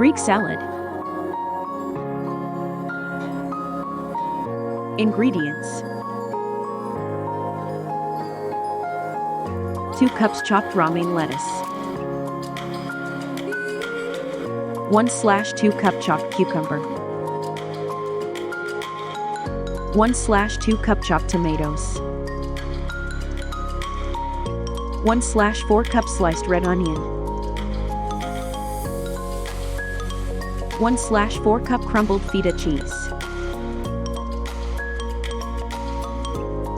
Greek salad. Ingredients: 2 cups chopped romaine lettuce, 1/2 cup chopped cucumber, 1/2 cup chopped tomatoes, 1/4 cup sliced red onion, 1/4 cup crumbled feta cheese,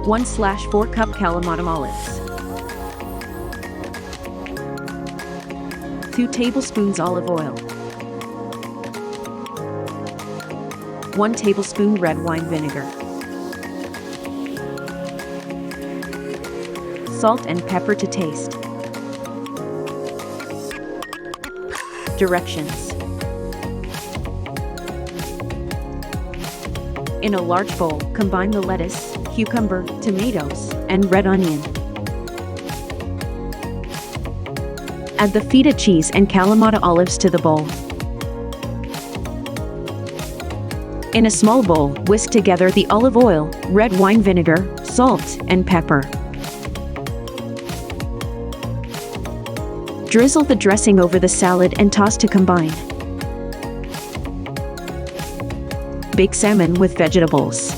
1/4 cup Kalamata olives, 2 tablespoons olive oil, 1 tablespoon red wine vinegar, salt and pepper to taste. Directions: in a large bowl, combine the lettuce, cucumber, tomatoes, and red onion. Add the feta cheese and Kalamata olives to the bowl. In a small bowl, whisk together the olive oil, red wine vinegar, salt, and pepper. Drizzle the dressing over the salad and toss to combine. Bake salmon with vegetables.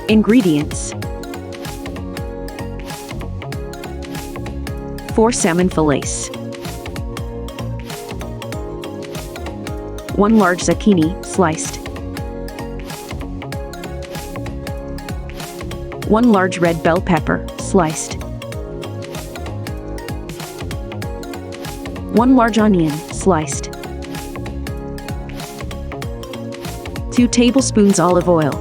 Ingredients: 4 salmon fillets, 1 large zucchini, sliced, 1 large red bell pepper, sliced, 1 large onion, sliced, 2 tablespoons olive oil,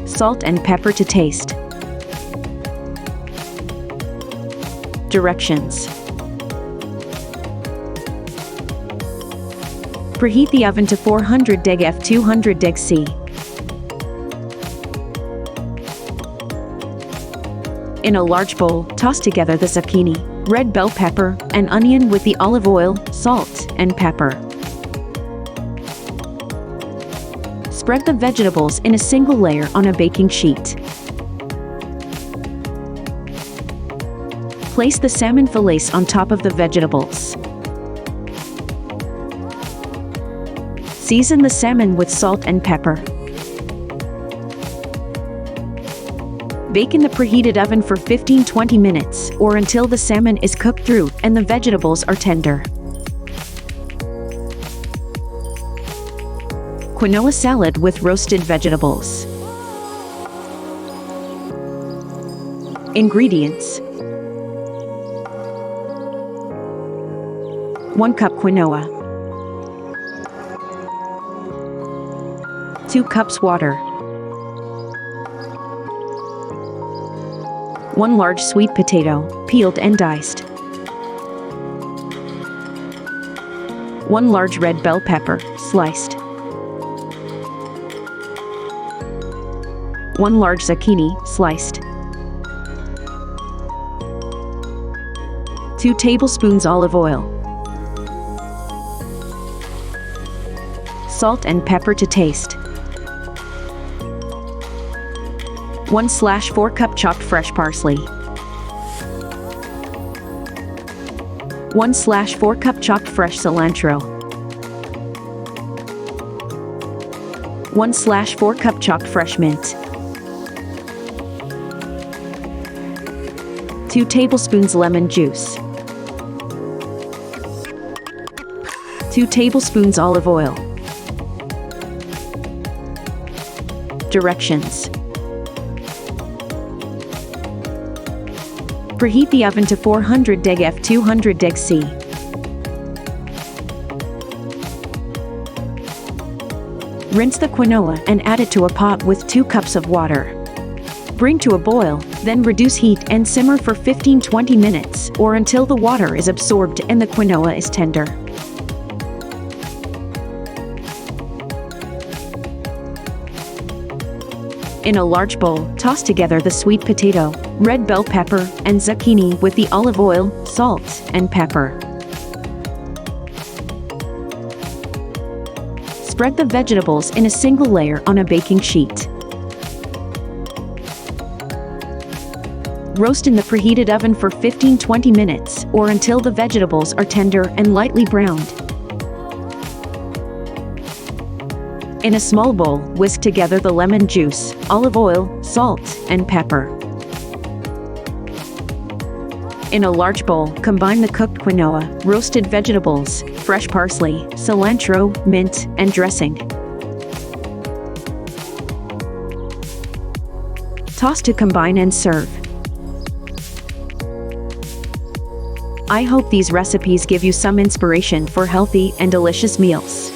salt and pepper to taste. Directions: preheat the oven to 400 deg F 200 deg C. In a large bowl, toss together the zucchini, red bell pepper, and onion with the olive oil, salt, and pepper. Spread the vegetables in a single layer on a baking sheet. Place the salmon fillets on top of the vegetables. Season the salmon with salt and pepper. Bake in the preheated oven for 15-20 minutes, or until the salmon is cooked through and the vegetables are tender. Quinoa salad with roasted vegetables. Ingredients: 1 cup quinoa, 2 cups water, 1 large sweet potato, peeled and diced, 1 large red bell pepper, sliced, 1 large zucchini, sliced, 2 tablespoons olive oil, salt and pepper to taste, 1/4 cup chopped fresh parsley, 1/4 cup chopped fresh cilantro, 1/4 cup chopped fresh mint, 2 tablespoons lemon juice, 2 tablespoons olive oil. Directions: preheat the oven to 400 deg F 200 deg C. Rinse the quinoa and add it to a pot with 2 cups of water. Bring to a boil, then reduce heat and simmer for 15-20 minutes, or until the water is absorbed and the quinoa is tender. In a large bowl, toss together the sweet potato, red bell pepper, and zucchini with the olive oil, salt, and pepper. Spread the vegetables in a single layer on a baking sheet. Roast in the preheated oven for 15-20 minutes, or until the vegetables are tender and lightly browned. In a small bowl, whisk together the lemon juice, olive oil, salt, and pepper. In a large bowl, combine the cooked quinoa, roasted vegetables, fresh parsley, cilantro, mint, and dressing. Toss to combine and serve. I hope these recipes give you some inspiration for healthy and delicious meals.